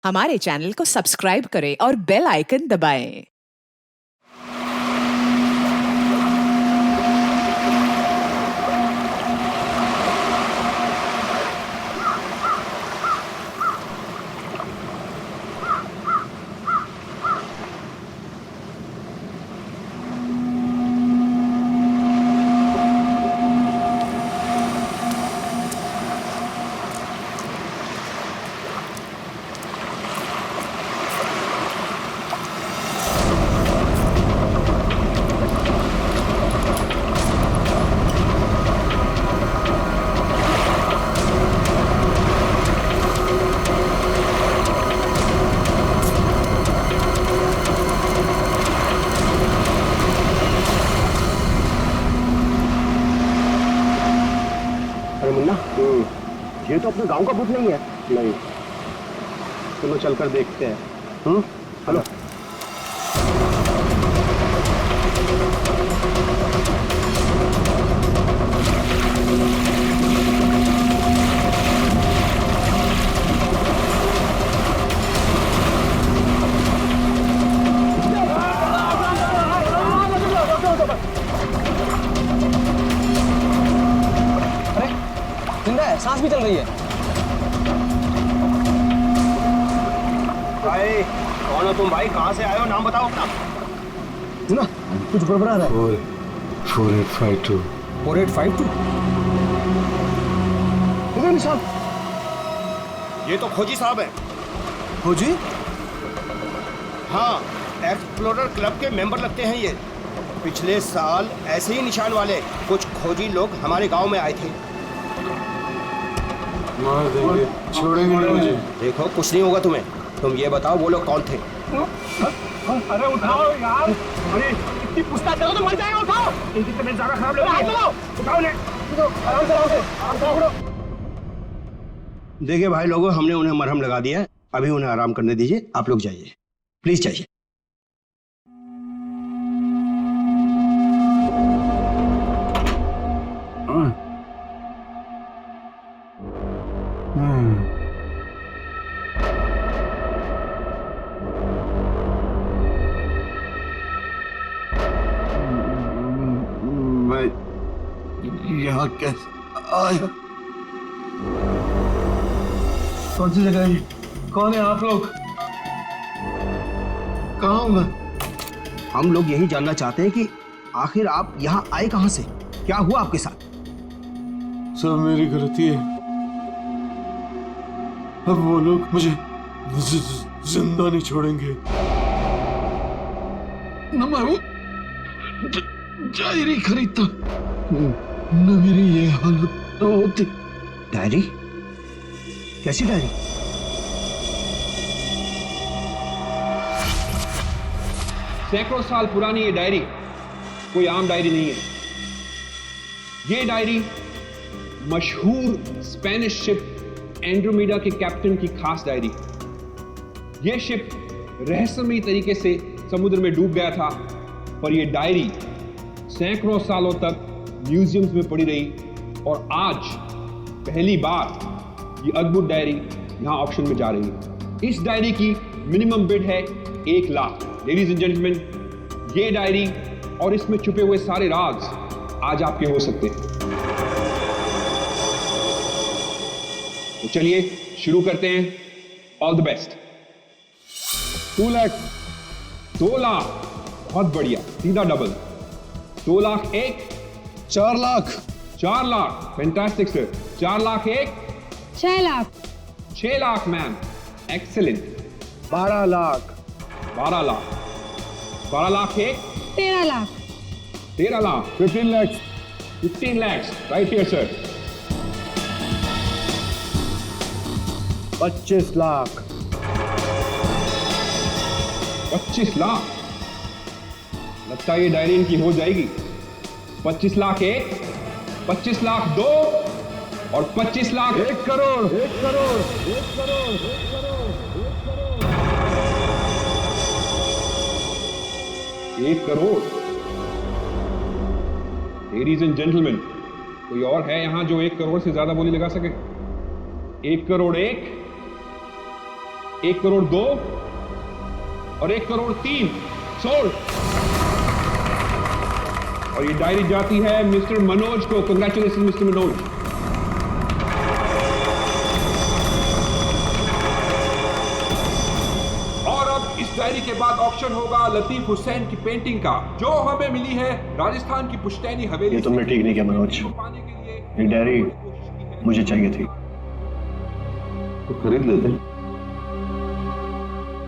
हमारे चैनल को सब्सक्राइब करें और बेल आइकन दबाएं। अरे मुन्ना, ये तो अपने गांव का भूत नहीं है। नहीं, चलो चलकर देखते हैं। हेलो। सांस भी चल रही है। भाई कौन हो तुम? भाई कहाँ से आए हो? नाम बताओ अपना। सुना, कुछ गड़बड़ा रहा है। 4852 4852 इधर निशान। ये तो खोजी साहब है। खोजी? हाँ, एक्सप्लोरर क्लब के मेंबर लगते हैं ये। पिछले साल ऐसे ही निशान वाले कुछ खोजी लोग हमारे गांव में आए थे। मार देंगे, छोड़ेंगे नहीं मुझे। देखो कुछ नहीं होगा तुम्हें। तुम ये बताओ वो लोग कौन थे? अरे उठाओ यार, अरे इतनी पूछताछ करो तो मर जाएगा। उठाओ, इनकी तबीयत ज्यादा खराब लग रही है। उठाओ ने, आराम से उठाओ। देखिए भाई लोगों, हमने उन्हें मरहम लगा दिया है। अभी उन्हें आराम करने दीजिए। आप लोग जाइए, प्लीज जाइए। मैं यहाँ कैसे आया? कौन सी जगह है? कौन है आप लोग? कहाँ हूँ मैं? हम लोग यही जानना चाहते हैं कि आखिर आप यहाँ आए कहाँ से? क्या हुआ आपके साथ? सब मेरी गलती है। अब वो लोग मुझे जिंदा नहीं छोड़ेंगे। न मैं वो डायरी खरीदता, न मेरी ये हालत होती। डायरी? कैसी डायरी? सैकड़ों साल पुरानी ये डायरी कोई आम डायरी नहीं है। ये डायरी मशहूर स्पेनिश शिप एंड्रोमेडा के कैप्टन की खास डायरी। यह शिप रहस्यमयी तरीके से समुद्र में डूब गया था, पर यह डायरी सैकड़ों सालों तक म्यूजियम्स में पड़ी रही और आज पहली बार ये अद्भुत डायरी यहां ऑक्शन में जा रही है। इस डायरी की मिनिमम बिड है 1 लाख। लेडीज एंड जेंटलमैन, ये डायरी और इसमें छुपे हुए सारे राज आज आपके हो सकते हैं। तो चलिए शुरू करते हैं। All the best. 2 lakh, 2 lakh, बहुत बढ़िया, सीधा double. 2 lakh 1, 4 lakh, 4 lakh, fantastic sir. 4 lakh 1, 6 lakh, 6 lakh ma'am, excellent. 12 lakh, 12 lakh, 12 lakh 1, 13 lakh, 13 lakh, 15 lakh, 15 lakhs, right here sir. 25 lakh, 25 lakh. लगता है ये डायरी इनकी हो जाएगी। 25 लाख 1, 25 लाख 2 और 25 lakh 1 crore, 1 crore, 1 crore, 1 crore, 1 crore. Ladies and gentleman, कोई और है यहां जो 1 करोड़ से ज्यादा बोली लगा सके? 1 करोड़ 1, 1 करोड़ 2 और 1 करोड़ 3 सोल्ड। और ये डायरी जाती है मिस्टर मनोज को। Congratulation mister Manoj. और अब इस डायरी के बाद ऑक्शन होगा लतीफ हुसैन की पेंटिंग का, जो हमें मिली है राजस्थान की पुश्तैनी हवेली। ये तुमने ठीक नहीं किया मनोज, ये डायरी मुझे चाहिए थी तो खरीद लेते।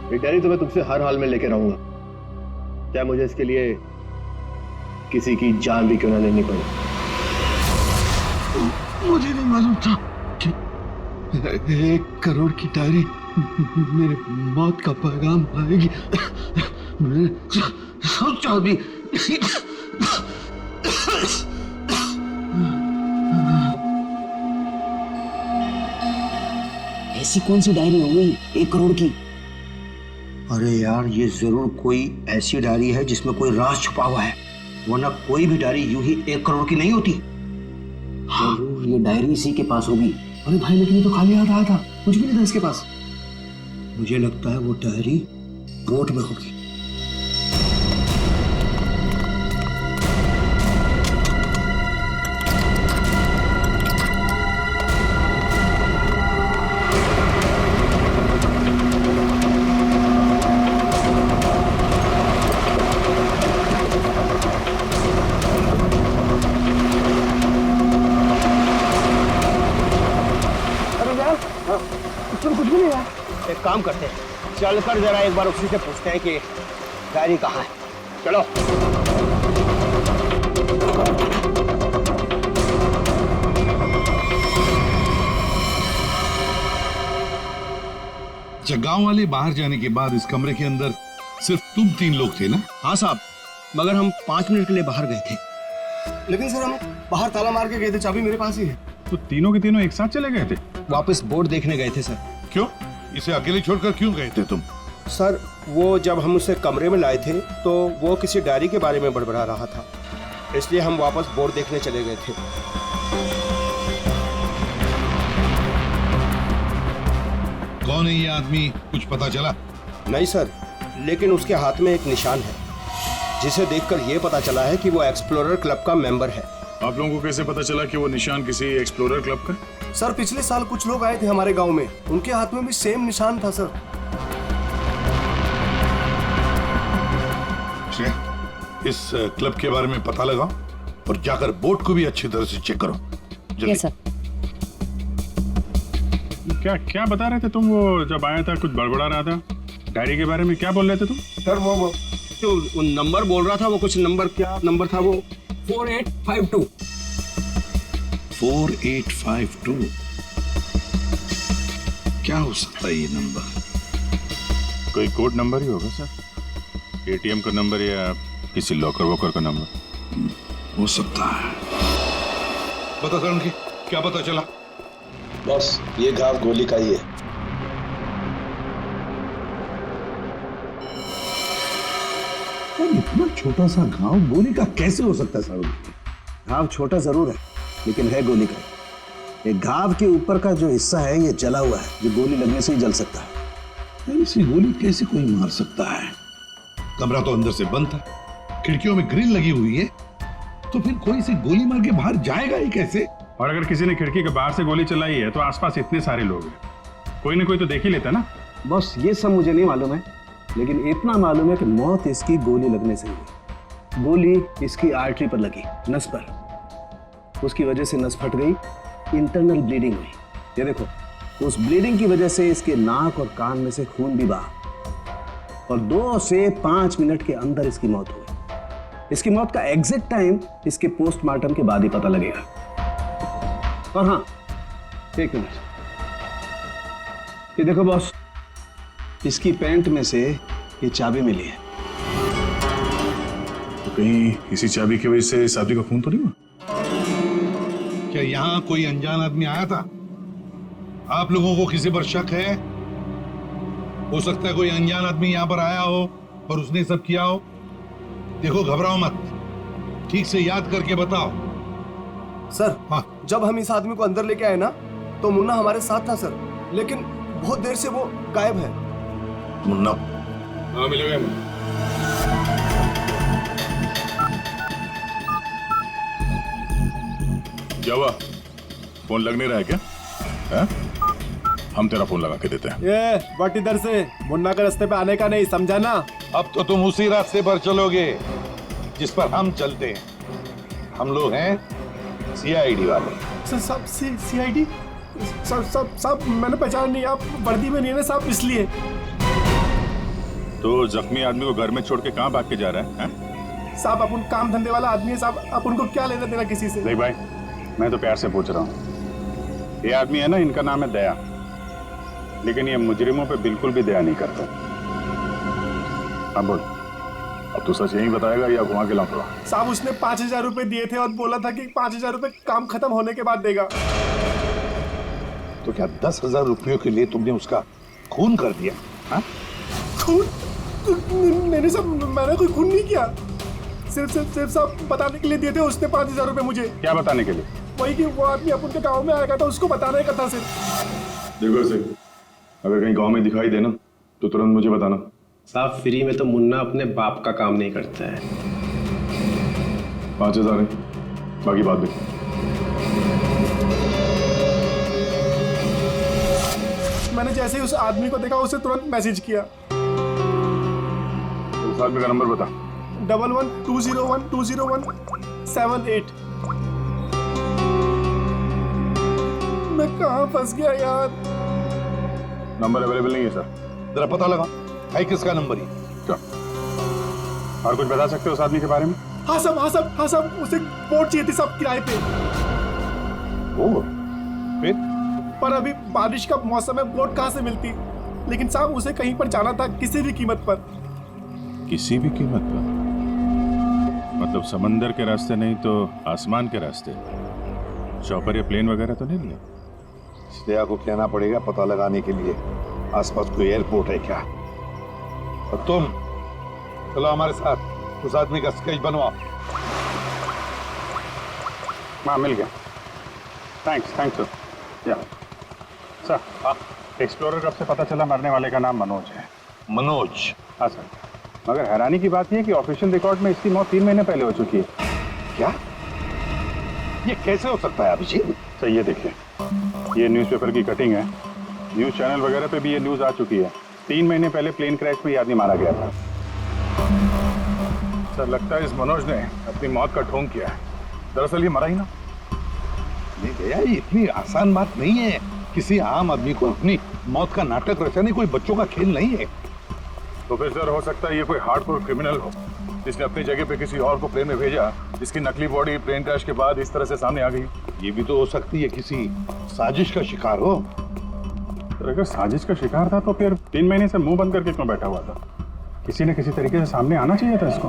ये डायरी तो मैं तुमसे हर हाल में लेके रहूंगा, चाहे मुझे इसके लिए किसी की जान भी क्यों ना लेनी पड़े। मुझे नहीं मालूम था कि 1 करोड़ की डायरी मेरे मौत का पैगाम लाएगी। मैंने सोचा भी ऐसी कौन सी डायरी हो गई 1 करोड़ की? अरे यार, ये जरूर कोई ऐसी डायरी है जिसमें कोई राज छुपा हुआ है, वरना कोई भी डायरी यूं ही 1 करोड़ की नहीं होती। जरूर ये डायरी इसी के पास होगी। अरे भाई, लेकिन ये तो खाली हाथ आया था, कुछ भी नहीं था इसके पास। मुझे लगता है वो डायरी बोट में होगी। एक काम करते हैं, चलकर जरा एक बार उसी से पूछते हैं कि डायरी कहाँ है। चलो। अच्छा, गांव वाले बाहर जाने के बाद इस कमरे के अंदर सिर्फ तुम 3 लोग थे ना? हाँ साहब, मगर हम 5 मिनट के लिए बाहर गए थे। लेकिन सर हम बाहर ताला मार के गए थे, चाबी मेरे पास ही है। तो तीनों के तीनों एक साथ चले गए थे? वापस बोर्ड देखने गए थे सर। क्यों? इसे अकेले छोड़कर क्यों गए थे तुम? सर, वो जब हम उसे कमरे में लाए थे तो वो किसी डायरी के बारे में बड़बड़ा रहा था, इसलिए हम वापस बोर्ड देखने चले गए थे। कौन है ये आदमी, कुछ पता चला? नहीं सर, लेकिन उसके हाथ में एक निशान है, जिसे देखकर ये पता चला है कि वो एक्सप्लोरर क्लब का मेंबर है। आप लोगों को कैसे पता चला कि वो निशान किसी एक्सप्लोरर क्लब का? सर पिछले साल कुछ लोग आए थे हमारे गांव में, उनके हाथ में भी सेम निशान था सर। इस क्लब के बारे में पता लगाओ और जाकर बोर्ड को भी अच्छी तरह से चेक करो। Yes sir. क्या क्या बता रहे थे तुम? वो जब आया था कुछ बड़बड़ा रहा था, डायरी के बारे में क्या बोल रहे थे तुम? सर वो जो नंबर बोल रहा था, वो कुछ नंबर, क्या नंबर था वो? 4852। 4852 क्या हो सकता है ये नंबर? कोई कोड नंबर ही होगा सर, एटीएम का नंबर या किसी लॉकर वॉकर का नंबर हो सकता है। बता करण की क्या पता चला? बस ये घाव गोली का ही है। इतना छोटा सा घाव गोली का कैसे हो सकता है साहब? घाव छोटा जरूर है, लेकिन है गोली का। ये घाव के ऊपर का जो हिस्सा है ये जला हुआ है, जो गोली लगने से ही जल सकता है। ऐसी गोली कैसे कोई मार सकता है? कमरा तो अंदर से बंद था, खिड़कियों में ग्रिल लगी हुई है, तो फिर कोई से गोली मार के बाहर जाएगा ही कैसे? और अगर किसी ने खिड़की के बाहर से गोली चलाई है तो आसपास इतने सारे लोग हैं, कोई ना कोई तो देख ही लेता ना। बस ये सब मुझे नहीं मालूम है, लेकिन इतना मालूम है कि मौत इसकी गोली लगने से हुई। गोली इसकी आर्टरी पर लगी, नस पर। उसकी वजह से नस फट गई, इंटरनल ब्लीडिंग हुई। ये देखो, उस ब्लीडिंग की वजह से इसके नाक और कान में से खून भी बहा और 2 से 5 मिनट के अंदर इसकी मौत हुई। इसकी मौत का एग्जैक्ट टाइम इसके पोस्टमार्टम के बाद ही पता लगेगा। और हाँ, एक मिनट, ये देखो बॉस, इसकी पैंट में से ये चाबी मिली है। तो कहीं इसी चाबी की वजह से शादी का खून तो नहीं हुआ? क्या यहाँ कोई अनजान आदमी आया था? आप लोगों को किसी पर शक है? हो सकता है कोई अनजान आदमी यहाँ पर आया हो और उसने सब किया हो। देखो, घबराओ मत, ठीक से याद करके बताओ। सर, हाँ, जब हम इस आदमी को अंदर लेके आए ना, तो मुन्ना हमारे साथ था सर, लेकिन बहुत देर से वो गायब है। मुन्ना हाँ मिलेगा। क्या हुआ? फोन लग नहीं रहा है क्या? है? हम तेरा फोन लगा के देते हैं। ये बट इधर से मुन्ना के रास्ते पे आने का नहीं, समझा ना? अब तो तुम उसी रास्ते पर चलोगे जिस पर हम चलते हैं। हम लोग हैं सीआईडी वाले। सब सीआईडी? सब मैंने पहचान नहीं, आप वर्दी में नहीं है ना साहब, इसलिए। तो जख्मी आदमी को घर में छोड़ के कहाँ भाग के जा रहा है? साहब अपन काम धंधे वाला आदमी है साहब, आप उनको क्या लेना देना किसी से? देख भाई, मैं तो प्यार से पूछ रहा हूँ। ये आदमी है ना, इनका नाम है दया, लेकिन ये मुजरिमों पे बिल्कुल भी दया नहीं करता। अब बोल, अब तू सच यही बताएगा या घुमा के लाऊंगा? साहब उसने 5,000 रुपए दिए थे और बोला था कि 5,000 रुपए काम खत्म होने के बाद देगा। तो क्या 10,000 रुपयों के लिए तुमने उसका खून कर दिया? हा? खून? नहीं साहब, मैंने कोई खून नहीं किया। सिर्फ साहब बताने के लिए दिए थे उसने 5,000 रुपए मुझे। क्या बताने के लिए? वही कि वो आदमी अपन के गाँव में आएगा था, उसको बताने का था सिर्फ। देखो से, अगर कहीं गांव में दिखाई देना तो तुरंत मुझे बताना। साहब फ्री में तो मुन्ना अपने बाप का काम नहीं करता है। 5,000 है, बाकी बात भी। मैंने जैसे ही उस आदमी को देखा उसे तुरंत मैसेज किया। उस आदमी का नंबर बता। 1120120178। मैं कहाँ फंस गया यार? नंबर अवेलेबल नहीं है सर। जरा पता लगा है किसका नंबर ही। क्या और कुछ बता सकते हो उस आदमी के बारे में? हाँ साहब उसे बोट चाहिए थी साहब किराए पे। ओ, फिर? पर अभी बारिश का मौसम है, बोट कहाँ से मिलती? लेकिन साहब उसे कहीं पर जाना था किसी भी कीमत पर। किसी भी कीमत पर? मतलब समंदर के रास्ते नहीं तो आसमान के रास्ते? चॉपर या प्लेन वगैरह तो नहीं लिया? श्रेया को कहना पड़ेगा पता लगाने के लिए आसपास कोई एयरपोर्ट है क्या। और तुम चलो हमारे साथ, उस आदमी का स्केच बनवाओ। हाँ मिल गया। Thanks sir. या सर, एक्सप्लोरर कब से पता चला मरने वाले का नाम मनोज है? मनोज? हाँ सर, मगर हैरानी की बात यह है कि ऑफिशियल रिकॉर्ड में इसकी मौत 3 महीने पहले हो चुकी है। क्या? ये कैसे हो सकता है अभिषेक? सर ये देखिए, ये न्यूज़पेपर की कटिंग है। न्यूज़ चैनल वगैरह पे भी ये न्यूज़ आ चुकी है। 3 महीने पहले प्लेन क्रैश में ये आदमी मारा गया था। सर लगता है इस मनोज ने अपनी मौत का ढोंग किया है। दरअसल ये मरा ही ना। नहीं भैया, ये इतनी आसान बात नहीं है। किसी आम आदमी को अपनी मौत का नाटक रचाने कोई बच्चों का खेल नहीं है। तो फिर सर हो सकता है ये कोई हार्डकोर क्रिमिनल हो जिसने अपनी जगह पे किसी और को प्लेन में भेजा, जिसकी नकली बॉडी प्लेन क्रैश के बाद इस तरह से सामने आ गई। ये भी तो हो सकती है किसी साजिश का शिकार हो। सर अगर साजिश का शिकार था तो फिर 3 महीने से मुंह बंद करके क्यों बैठा हुआ था? किसी न किसी तरीके से सामने आना चाहिए था इसको।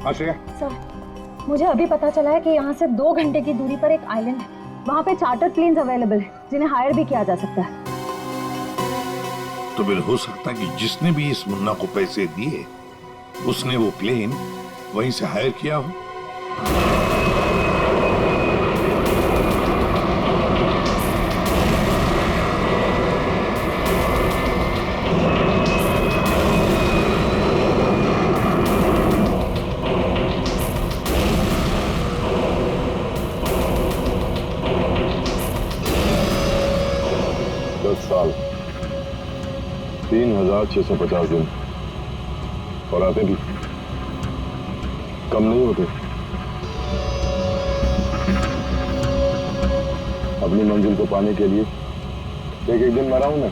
हाँ श्रेया। सर मुझे अभी पता चला है कि यहाँ से 2 घंटे की दूरी पर एक आइलैंड है। वहाँ पे चार्टर प्लेन्स अवेलेबल है जिन्हें हायर भी किया जा सकता है। तो फिर हो सकता है कि जिसने भी इस मुन्ना को पैसे दिए उसने वो प्लेन वहीं से हायर किया हो। साल 3,650 दिन और आते भी कम नहीं होते। अपनी मंजिल को पाने के लिए एक दिन मरा हूं मैं।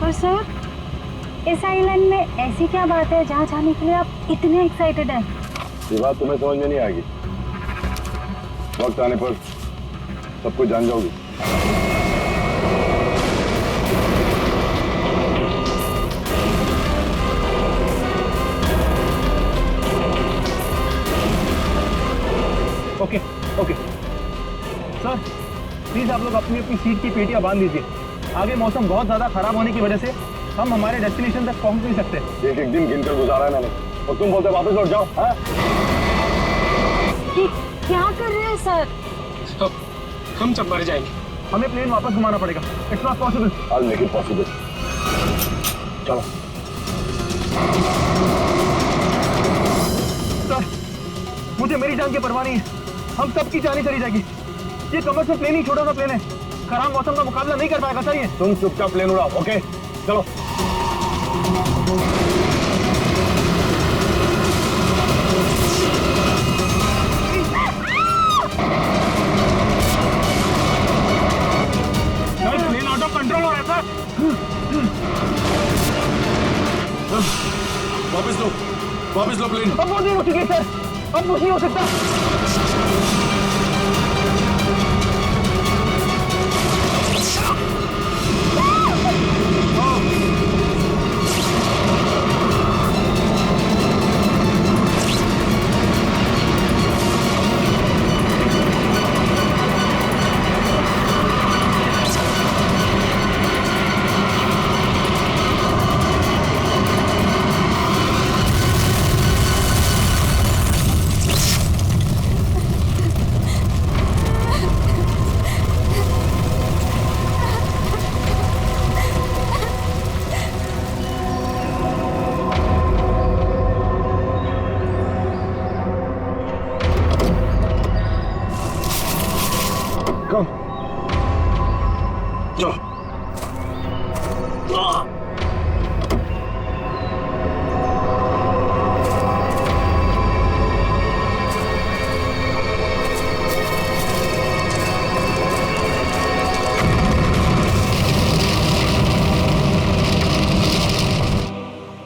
और सर इस आइलैंड में ऐसी क्या बात है जहाँ जाने के लिए आप इतने एक्साइटेड हैं? ये बात तुम्हें समझ में नहीं आएगी, वक्त आने पर सब कुछ जान जाओगी। ओके सर प्लीज आप लोग अपनी अपनी सीट की पेटियां बांध लीजिए। आगे मौसम बहुत ज्यादा खराब होने की वजह से हम हमारे डेस्टिनेशन तक पहुंच नहीं सकते। एक दिन गिनकर गुजारा है मैंने और तुम बोलते वापस लौट जाओ। हाँ? क्या कर रहे हैं सर? हम सब मर जाएंगे। हमें प्लेन वापस घुमाना पड़ेगा। It's not possible. I'll make it possible. चलो। सर, मुझे मेरी जान की परवाह नहीं है। हम सबकी जानें चली जाएगी। ये कमर्शियल प्लेन ही छोटा सा प्लेन है, खराब मौसम का मुकाबला नहीं कर पाएगा सर ये। तुम चुपचाप प्लेन उड़ाओ, ओके? चलो। प्लेन आउट ऑफ कंट्रोल हो रहा है सर। वापस लो प्लेन। अब वो नहीं हो सके सर, अब कुछ नहीं हो सकता।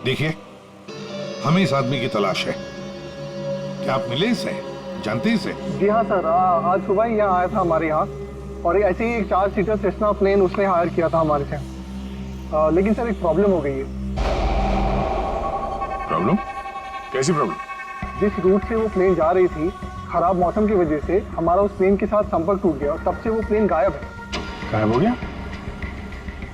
देखिए, हमें इस आदमी की तलाश है। क्या आप मिले इसे? जानते इसे? जी हाँ सर, आज सुबह ही यहाँ आया था हमारे यहाँ, और ऐसे ही एक 4 सीटर सेस्ना प्लेन उसने हायर किया था हमारे से। लेकिन सर एक प्रॉब्लम हो गई है। प्रॉब्लम? कैसी प्रॉब्लम? जिस रूट से वो प्लेन जा रही थी, खराब मौसम की वजह से हमारा उस प्लेन के साथ संपर्क टूट गया और तब से वो प्लेन गायब है। गायब हो गया?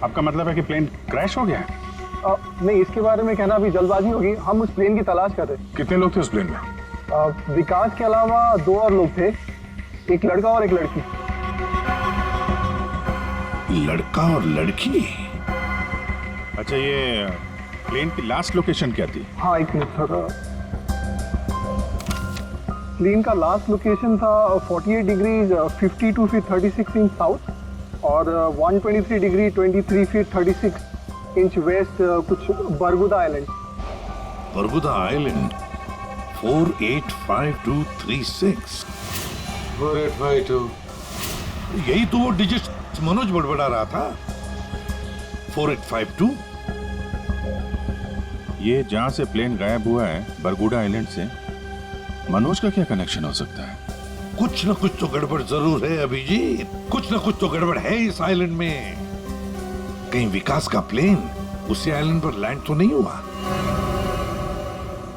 आपका मतलब है कि प्लेन क्रैश हो गया है? नहीं, इसके बारे में कहना अभी जल्दबाजी होगी। हम उस प्लेन की तलाश कर रहे हैं। कितने लोग थे उस प्लेन में? विकास के अलावा 2 और लोग थे, एक लड़का और एक लड़की। लड़का और लड़की? अच्छा, ये प्लेन की लास्ट लोकेशन क्या थी? हाँ, एक मिनट सर। प्लेन का लास्ट लोकेशन था 48 डिग्री 52 फीट 36 इंच साउथ और 123 डिग्री 23 फीट 36 इंच वेस्ट, कुछ बरगुदा आइलैंड। बरगुदा आइलैंड 485236। 4852, यही तो वो डिजिट मनोज बड़बड़ा रहा था। 4852। ये जहां से प्लेन गायब हुआ है, बरगुडा आइलैंड से, मनोज का क्या कनेक्शन हो सकता है? कुछ ना कुछ तो गड़बड़ जरूर है अभिजीत, कुछ ना कुछ तो गड़बड़ है इस आइलैंड में। कहीं विकास का प्लेन उसी आइलैंड पर लैंड तो नहीं हुआ?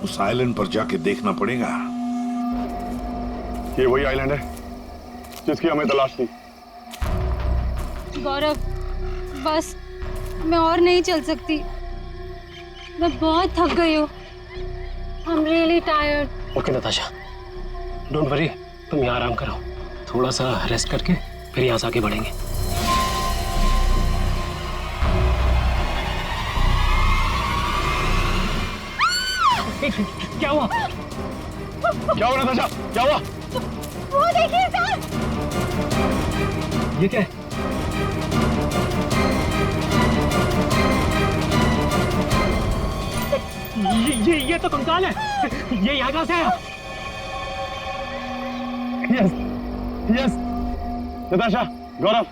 उस आइलैंड पर जाके देखना पड़ेगा। ये वही आइलैंड है जिसकी हमें तलाश थी। गौरव, बस मैं और नहीं चल सकती। मैं बहुत थक गई हूँ। I am really tired. Okay Natasha, don't worry, तुम यहाँ आराम करो। थोड़ा सा रेस्ट करके फिर यहाँ से आगे बढ़ेंगे। क्या हुआ? क्या हुआ नताशा? क्या हुआ? वो देखिए सर। ये क्या है? ये तो कंकाल है। ये यहाँ कहाँ से आया? यस यस नताशा, गौरव,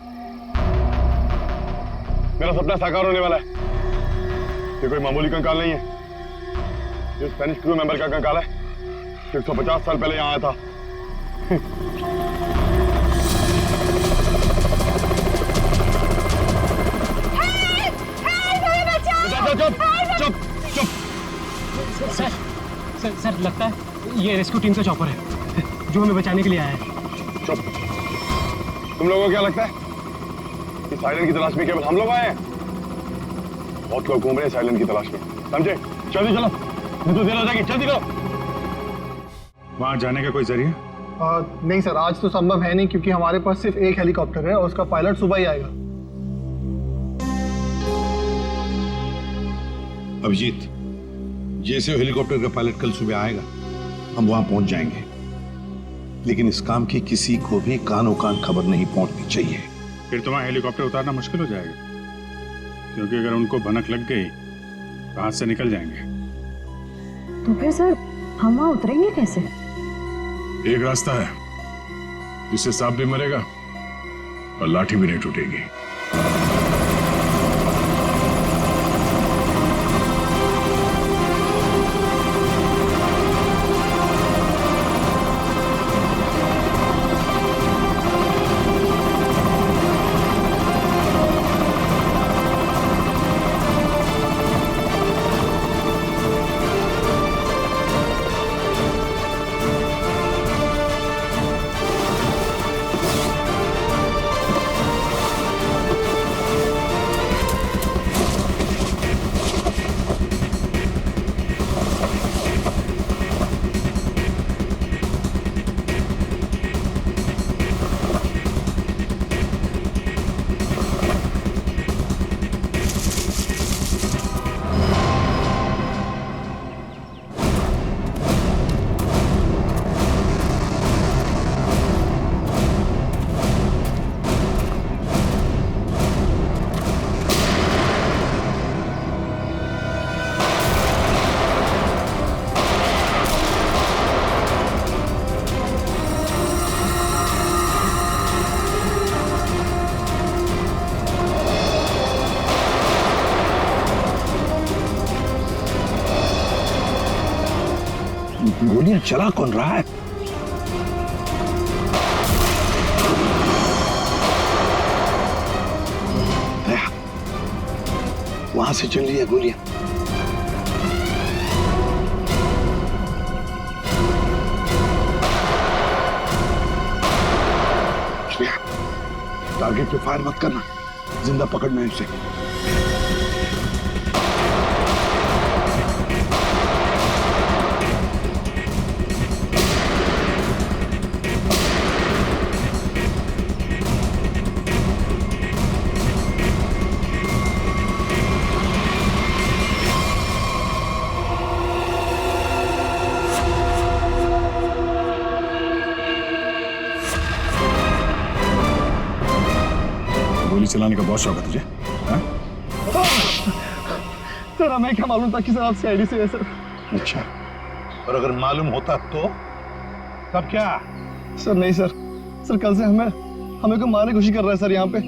मेरा सपना साकार होने वाला है। ये कोई मामूली कंकाल नहीं है। ये स्पेनिश क्रू मेंबर का कंकाल है, 150 साल पहले यहाँ आया था। चुप चुप चुप। सर लगता है ये रेस्क्यू टीम का चॉपर है जो हमें बचाने के लिए आया है। चुप। तुम लोगों को क्या लगता है इस आइलैंड की तलाश में केवल हम लोग आए हैं? बहुत लोग घूम रहे हैं इस आइलैंड की तलाश में, समझे? जल्दी चलो, नहीं तो देर हो जाएगी। जल्दी करो। वहां जाने का कोई जरिया? नहीं सर, आज तो संभव है नहीं क्योंकि हमारे पास सिर्फ एक हेलीकॉप्टर है और उसका पायलट सुबह ही आएगा। अभिजीत, जैसे हेलीकॉप्टर का पायलट कल सुबह आएगा हम वहां पहुंच जाएंगे, लेकिन इस काम की किसी को भी कानो कान खबर नहीं पहुंचनी चाहिए। फिर तो वहां हेलीकॉप्टर उतारना मुश्किल हो जाएगा, क्योंकि अगर उनको भनक लग गई तो हाथ से निकल जाएंगे। तो फिर सर हम वहाँ उतरेंगे कैसे? एक रास्ता है जिससे सांप भी मरेगा और लाठी भी नहीं टूटेगी। गोलियां चला कौन रहा है? वहां से चल रही है गोलियां। टारगेट पे फायर मत करना, जिंदा पकड़ना है उसे। गोली चलाने का बहुत शौक है तुझे? सर हमें क्या मालूम था कि सर आप सीआईडी से है सर। अच्छा, और अगर मालूम होता तो तब क्या? सर नहीं सर, सर कल से हमें को मारने की कोशिश कर रहा है सर यहाँ पे।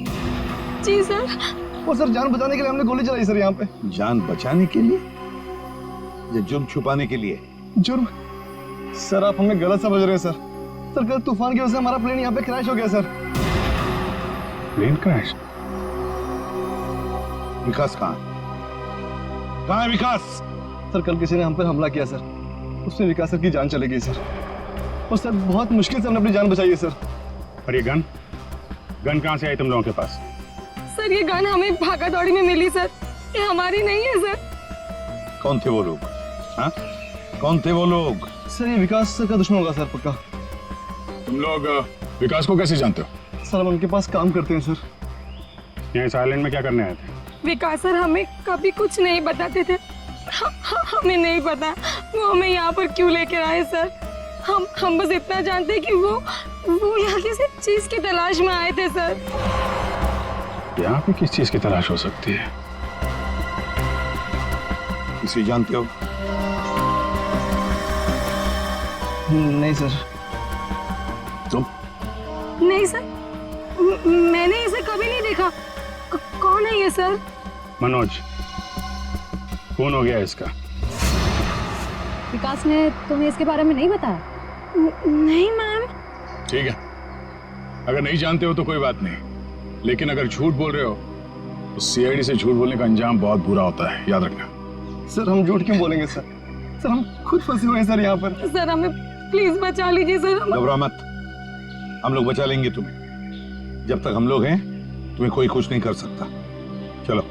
जी सर। और सर जान बचाने के लिए हमने गोली चलाई सर यहाँ पे। जान बचाने के लिए या जुर्म छुपाने के लिए? जुर्म? सर आप हमें गलत समझ रहे हैं सर। सर कल तूफान की वजह से हमारा प्लेन यहाँ पे क्रैश हो गया सर। Plane crash? विकास कहाँ है विकास? सर कल किसी ने हम पर हमला किया सर, उसमें विकास सर की जान चली गई सर। और सर बहुत मुश्किल से हमने अपनी जान बचाई है सर। और ये गन कहाँ से आई तुम लोगों के पास? सर ये गन हमें भागा दौड़ी में मिली सर, ये हमारी नहीं है सर। कौन थे वो लोग? हाँ, कौन थे वो लोग? सर ये विकास सर का दुश्मन होगा सर पक्का। तुम लोग विकास को कैसे जानते हो? सर हम उनके पास काम करते हैं सर। यहाँ इस आइलैंड में क्या करने आए थे? विकास सर हमें कभी कुछ नहीं बताते थे। हमें नहीं पता वो हमें यहाँ पर क्यों लेकर आए सर। हम बस इतना जानते कि वो यहाँ किसी चीज की तलाश में आए थे सर। यहाँ पे किस चीज की तलाश हो सकती है? इसे जानते हो? नहीं सर। तुम? नहीं सर, मैंने इसे कभी नहीं देखा। कौन है ये सर? मनोज, कौन हो गया इसका? विकास ने तुम्हें इसके बारे में नहीं बताया? नहीं मैम। ठीक है, अगर नहीं जानते हो तो कोई बात नहीं, लेकिन अगर झूठ बोल रहे हो तो सीआईडी से झूठ बोलने का अंजाम बहुत बुरा होता है, याद रखना। सर हम झूठ क्यों बोलेंगे सर? सर हम खुद फंसे हुए हैं सर यहाँ पर। सर हमें प्लीज बचा लीजिए सर। घबरा मत, हम लोग बचा लेंगे तुम्हें। जब तक हम लोग हैं तुम्हें कोई कुछ नहीं कर सकता। चलो।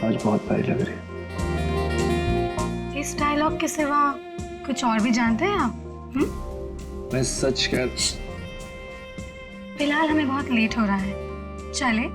आज बहुत प्यारी लग रही है। इस डायलॉग के सिवा कुछ और भी जानते हैं आप? मैं सच कह, फिलहाल हमें बहुत लेट हो रहा है, चले?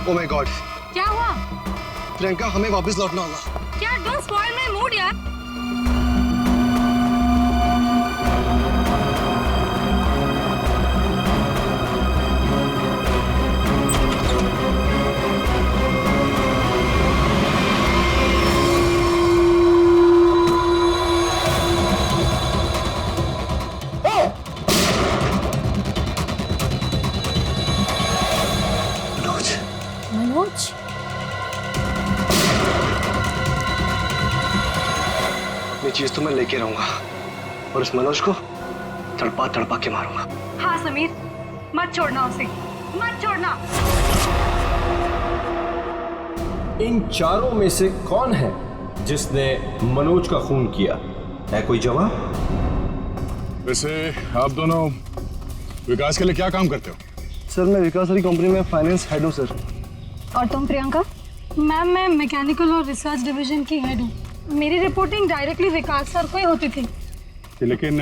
Oh my God, क्या हुआ? प्रियंका हमें वापस लौटना होगा। क्या डोंट स्पॉइल माय मूड यार। मनोज, ये चीज तो मैं लेके रहूंगा और उस मनोज को तड़पा तड़पा के मारूंगा। हाँ समीर, मत छोड़ना उसे, मत छोड़ना। इन चारों में से कौन है जिसने मनोज का खून किया? है कोई जवाब? वैसे आप दोनों विकास के लिए क्या काम करते हो? सर मैं विकास वाली कंपनी में फाइनेंस हेड हूँ सर। और तुम प्रियंका? मैम मैं मैकेनिकल और रिसर्च डिवीजन की हेड हूँ। मेरी रिपोर्टिंग डायरेक्टली विकास सर को ही होती थी। लेकिन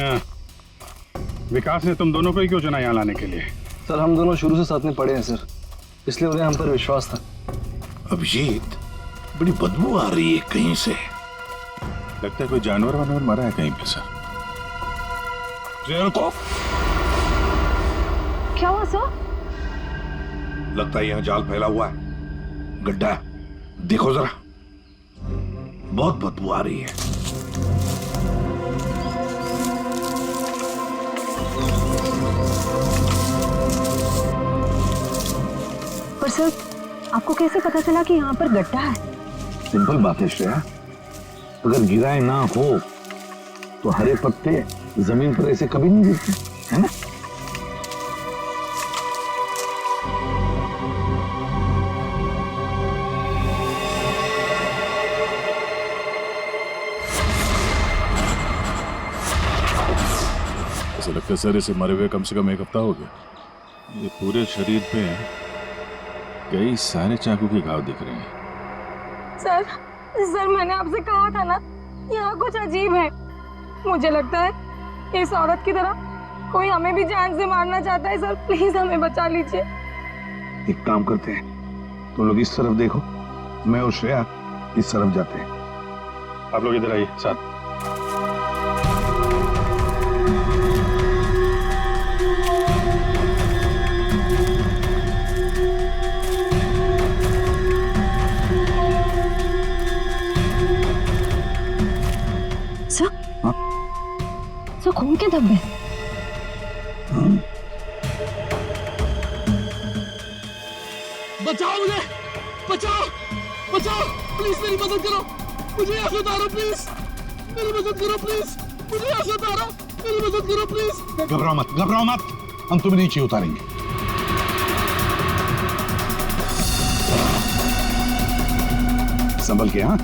विकास ने तुम दोनों को ही क्यों चुना यहाँ लाने के लिए? सर हम दोनों शुरू से साथ में पढ़े हैं सर, इसलिए उन्हें हम पर विश्वास था। अभिजीत, बड़ी बदबू आ रही है कहीं से। लगता है कोई जानवर वानवर मरा है कहीं पे सर। क्या हुआ सर? लगता है यहाँ जाल फैला हुआ है, गड्ढा है। देखो जरा, बहुत बदबू आ रही है। पर सर आपको कैसे पता चला कि यहाँ पर गड्ढा है? सिंपल बात है श्रेया, अगर गिराए ना हो तो हरे पत्ते जमीन पर ऐसे कभी नहीं गिरते, है ना? ऐसा लगता है सर इसे मरे हुए कम से कम 1 हफ्ता हो गया। ये पूरे शरीर पे कई सारे चाकू के घाव दिख रहे हैं। सर मैंने आपसे कहा था ना, यहाँ कुछ अजीब है। मुझे लगता है इस औरत की तरह कोई हमें भी जान से मारना चाहता है। सर प्लीज हमें बचा लीजिए। एक काम करते हैं, तुम लोग इस तरफ देखो, मैं और श्रेया इस तरफ जाते हैं। आप लोग इधर आइए साथ। सर खून के धब्बे। बचाओ मुझे, बचाओ बचाओ, प्लीज मेरी मदद करो, मुझे यहाँ से उतारो प्लीज, मेरी मदद करो प्लीज, मुझे यहाँ से उतारो, मेरी मदद करो प्लीज। घबराओ मत, घबराओ मत, हम तुम्हें नीचे उतारेंगे। संभल के। हाँ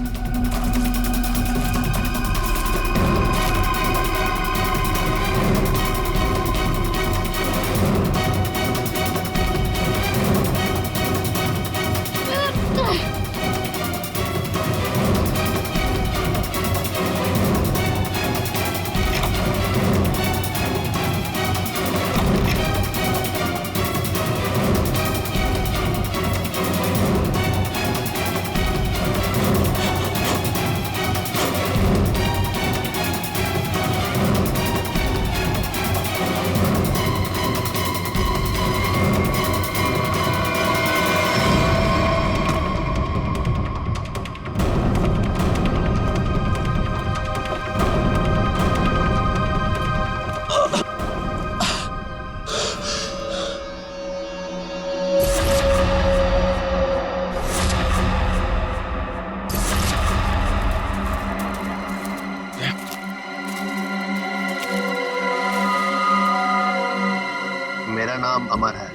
मेरा नाम अमर है,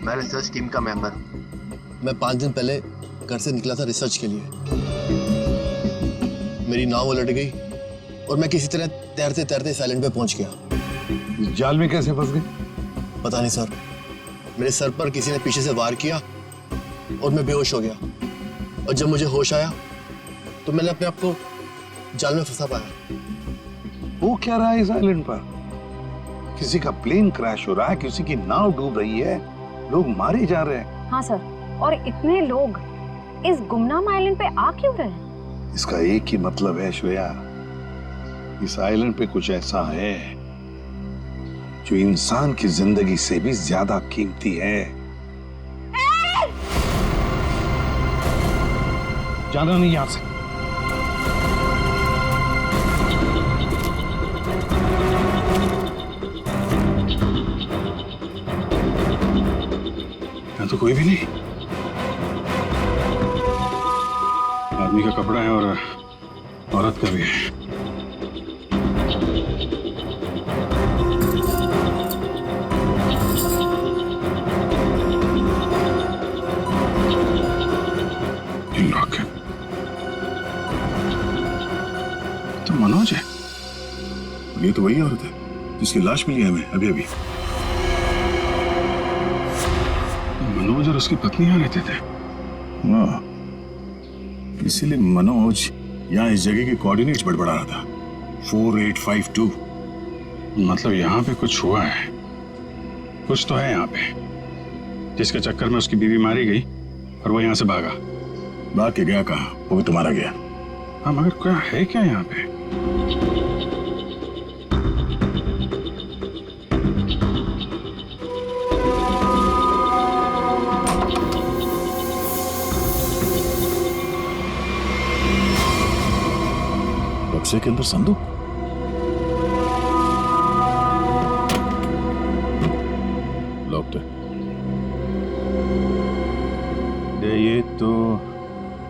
मैं रिसर्च टीम का मेंबर हूँ। मैं 5 दिन पहले घर से निकला था रिसर्च के लिए। मेरी नाव उलट गई और मैं किसी तरह तैरते तैरते इस आइलैंड पे पहुंच गया। जाल में कैसे फंस गए? पता नहीं सर, मेरे सर पर किसी ने पीछे से वार किया और मैं बेहोश हो गया। और जब मुझे होश आया तो मैंने अपने आप को जाल में फंसा पाया। वो क्या रहा है इस आइलैंड पर? किसी का प्लेन क्रैश हो रहा है, किसी की नाव डूब रही है, लोग मारे जा रहे हैं। हाँ सर, और इतने लोग इस गुमनाम आइलैंड पे आ क्यों रहे हैं? इसका एक ही मतलब है श्रेया, इस आइलैंड पे कुछ ऐसा है जो इंसान की जिंदगी से भी ज्यादा कीमती है। जाना नहीं यहां से। यहाँ तो कोई भी नहीं। आदमी का कपड़ा है और औरत का भी है। तो मनोज है, ये तो वही औरत है जिसकी लाश मिली है हमें अभी अभी। मनोज और उसकी पत्नी यहाँ रहते थे। हाँ, इसीलिए मनोज यहाँ इस जगह के कोऑर्डिनेट्स बड़बड़ा रहा था। 4852। मतलब यहाँ पे कुछ हुआ है, कुछ तो है यहाँ पे, जिसके चक्कर में उसकी बीवी मारी गई और वो यहाँ से भागा। भाग के गया कहाँ? वो भी तुम्हारा गया। हाँ, मगर क्या है क्या यहाँ पे? बक्से के अंदर संदूक। लॉक्ड है। ये तो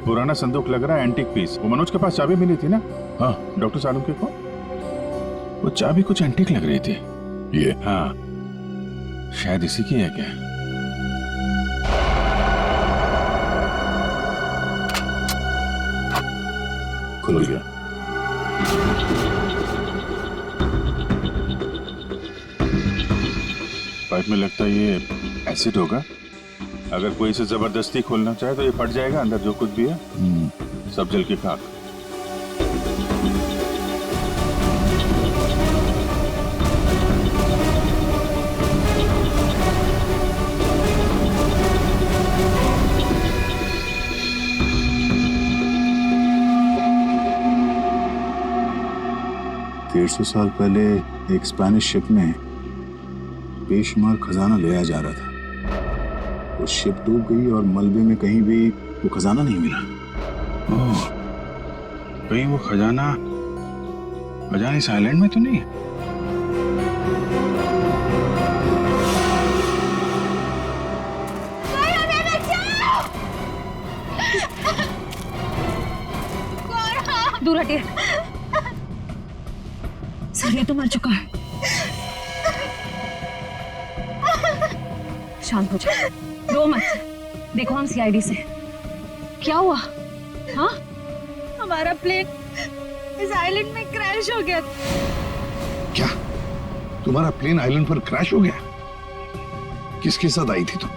पुराना संदूक लग रहा है, एंटीक पीस। वो मनोज के पास चाबी मिली थी ना? हाँ, डॉक्टर सालुंके को। वो चाबी कुछ एंटीक लग रही थी। ये? हाँ, शायद इसी की है क्या? खुल गया। पाइप में लगता है ये एसिड होगा। अगर कोई इसे जबरदस्ती खोलना चाहे तो ये फट जाएगा। अंदर जो कुछ भी है सब जल के खाक। सौ साल पहले एक स्पेनिश शिप में बेशुमार खजाना ले आया जा रहा था। वो शिप डूब गई और मलबे में कहीं भी वो खजाना नहीं मिला। ओह, कहीं वो खजाना इस आइलैंड में तो नहीं है? दूर हटिए सर, ये तो मर चुका है। शांत हो जाओ, रो मत। देखो हम सीआईडी से। क्या हुआ? हाँ, हमारा प्लेन इस आइलैंड में क्रैश हो गया। क्या तुम्हारा प्लेन आइलैंड पर क्रैश हो गया? किसके साथ आई थी तुम?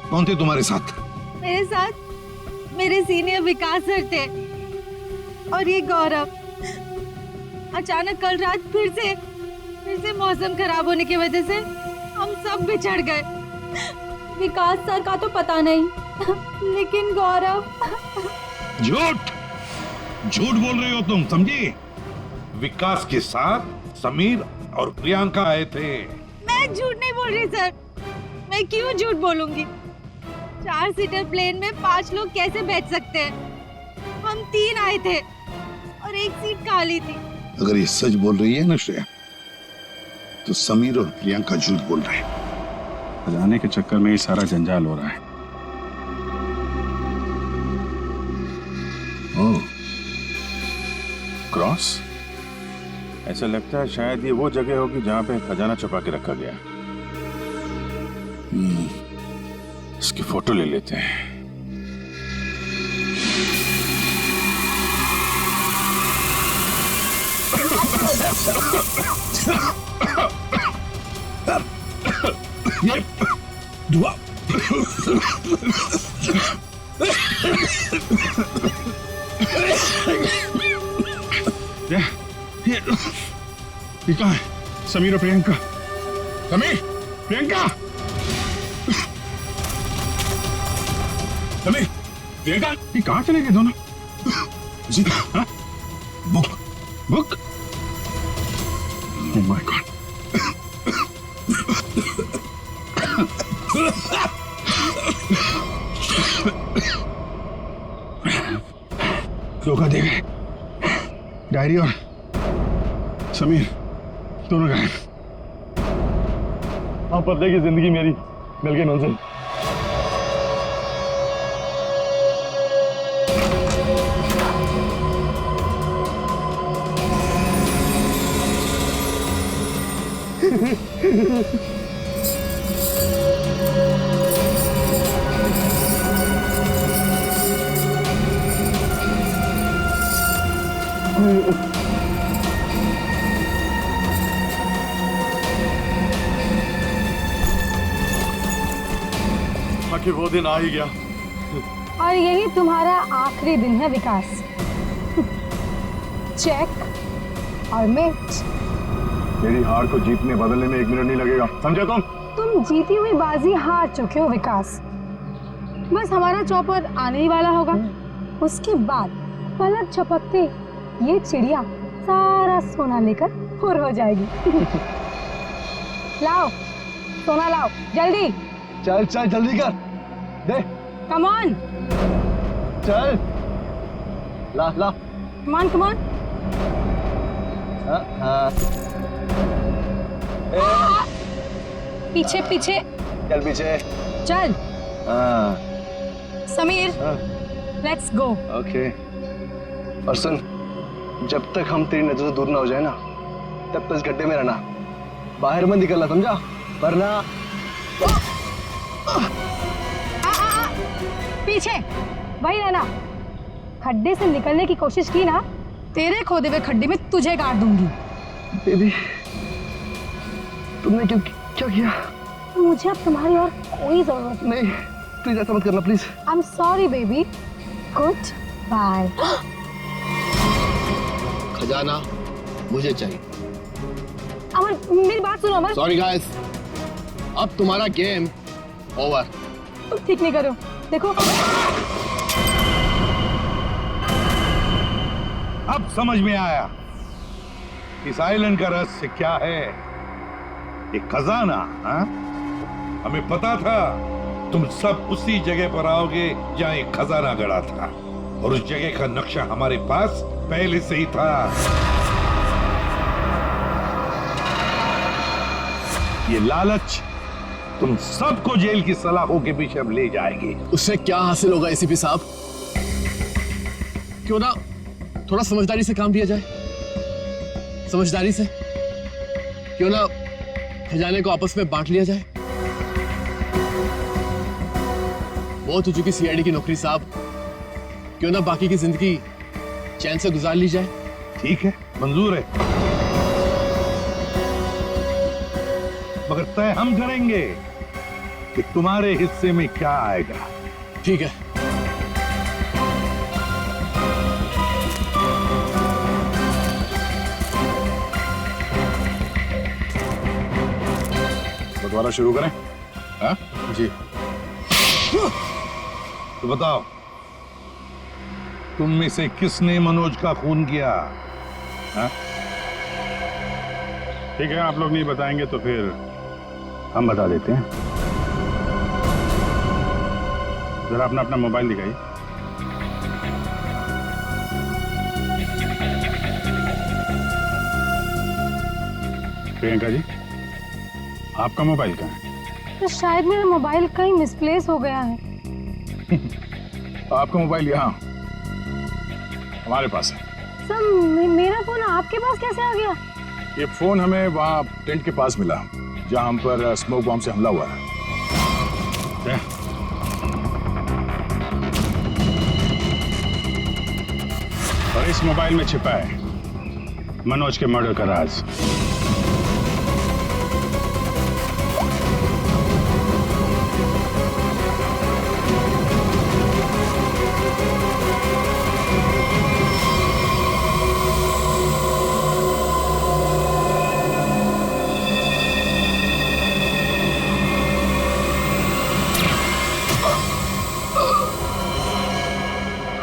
कौन थे तुम्हारे साथ? मेरे साथ मेरे सीनियर विकास सर थे और ये गौरव। अचानक कल रात फिर से मौसम खराब होने की वजह से हम सब बिछड़ गए। विकास सर का तो पता नहीं, लेकिन गौरव। झूठ बोल रही हो तुम, समझी? विकास के साथ समीर और प्रियंका आए थे। मैं झूठ नहीं बोल रही सर, मैं क्यों झूठ बोलूंगी? 4 सीटर प्लेन में 5 लोग कैसे बैठ सकते हैं? हम 3 आए थे और एक सीट खाली थी। अगर ये सच बोल रही है ना श्रेया, तो समीर और प्रियंका झूठ बोल रहे हैं। खजाने के चक्कर में ये सारा जंजाल हो रहा है। ओह, क्रॉस? ऐसा लगता है शायद ये वो जगह होगी जहां पे खजाना छुपा के रखा गया। इसकी फोटो ले लेते हैं। ये दुआ ये कहाँ है? समीर और प्रियंका। समीर, प्रियंका, समीर, प्रियंका, ये कहाँ चले गए दोनों? जी, हाँ? Book, book. Oh my God. धोखा दे गए। डायरी और समीर दोनों गायब। हाँ, पता है कि जिंदगी मेरी मिल गई मंजिल। आखिर वो दिन आ ही गया। और यही तुम्हारा आखिरी दिन है विकास। चेक और मिट। मेरी हार को जीतने बदलने में 1 मिनट नहीं लगेगा, समझे तुम जीती हुई बाजी हार चुके हो विकास। बस हमारा चौपर आने ही वाला होगा। उसके बाद पलक झपकते ये चिड़िया सारा सोना लेकर फुर हो जाएगी। लाओ सोना लाओ जल्दी। चल चल जल्दी कर दे। Come on. चल ला ला। Come on come on. पीछे पीछे चल पीछे चल। समीर हाँ। Let's go. ओके। और सुन, जब तक हम तेरी नजर से दूर ना हो जाए ना, तब तक इस गड्ढे में रहना, बाहर मत निकलना, समझा? वरना पीछे वही रहना। खड्डे से निकलने की कोशिश की ना, तेरे खोदे हुए खड्डे में तुझे गाड़ दूंगी। बेबी, तुमने क्या किया? मुझे अब तुम्हारी और कोई जरूरत नहीं। प्लीज ऐसा मत करना, please. I am sorry baby. Goodbye. खजाना मुझे चाहिए। अमर मेरी बात सुनो अमर। सॉरी गाइस, अब तुम्हारा गेम ओवर। तुम ठीक नहीं करो, देखो। अब समझ में आया इस आइलैंड का रहस्य क्या है। एक खजाना। हाँ? हमें पता था तुम सब उसी जगह पर आओगे जहां एक खजाना गड़ा था, और उस जगह का नक्शा हमारे पास पहले से ही था। ये लालच तुम सबको जेल की सलाखों के पीछे अब ले जाएगी। उससे क्या हासिल होगा एसीपी साहब? क्यों ना थोड़ा समझदारी से काम लिया जाए। समझदारी से क्यों ना खजाने को आपस में बांट लिया जाए। बहुत हो चुकी सीआईडी की नौकरी साहब, क्यों ना बाकी की जिंदगी चैन से गुजार ली जाए। ठीक है, मंजूर है, मगर तय हम करेंगे कि तुम्हारे हिस्से में क्या आएगा। ठीक है। दोबारा शुरू करें? हाँ? जी। तो बताओ, तुम में से किसने मनोज का खून किया? हाँ? ठीक है, आप लोग नहीं बताएंगे तो फिर हम बता देते हैं। जरा अपना अपना मोबाइल दिखाइए। प्रियंका जी, आपका मोबाइल कहाँ है? तो शायद मेरा मोबाइल कहीं मिसप्लेस हो गया है। आपका मोबाइल यहाँ हमारे पास है। सर मेरा फोन आपके पास कैसे आ गया? ये फोन हमें वहाँ टेंट के पास मिला जहाँ हम पर स्मोक बॉम्ब से हमला हुआ है। और इस मोबाइल में छिपा है मनोज के मर्डर का राज।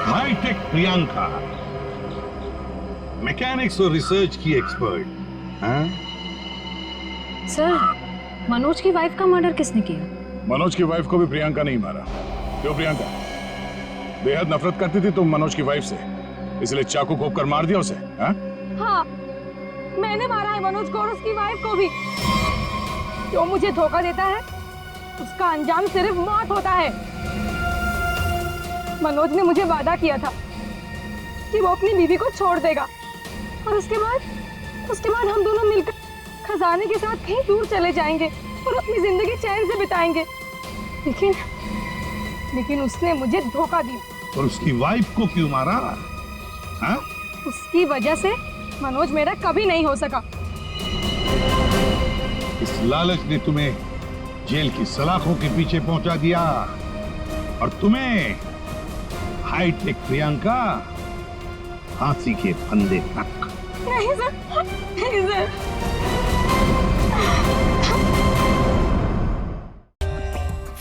हाईटेक प्रियंका, मैकेनिक्स और रिसर्च की एक्सपर्ट। हाँ? सर, मनोज की वाइफ का मर्डर किसने किया? मनोज की वाइफ को भी प्रियंका नहीं मारा। क्यों प्रियंका? बेहद नफरत करती थी तुम मनोज की वाइफ से, इसलिए चाकू घोंप कर मार दिया उसे? हाँ? हाँ, मैंने मारा है मनोज को और उसकी वाइफ को भी। जो मुझे धोखा देता है उसका अंजाम सिर्फ मौत होता है। मनोज ने मुझे वादा किया था कि वो अपनी बीवी को छोड़ देगा और उसके बाद हम दोनों मिलकर खजाने के साथ कहीं दूर चले जाएंगे और अपनी जिंदगी चैन से बिताएंगे। लेकिन उसने मुझे धोखा दिया। और उसकी वाइफ को क्यों मारा? हाँ? उसकी वजह से मनोज मेरा कभी नहीं हो सका। इस लालच ने तुम्हें जेल की सलाखों के पीछे पहुंचा दिया और तुम्हें हाईटेक प्रियंका फांसी के फंदे तक। नहीं सर, नहीं sir.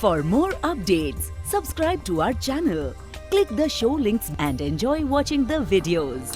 For more updates, subscribe to our channel, click the show links and enjoy watching the videos.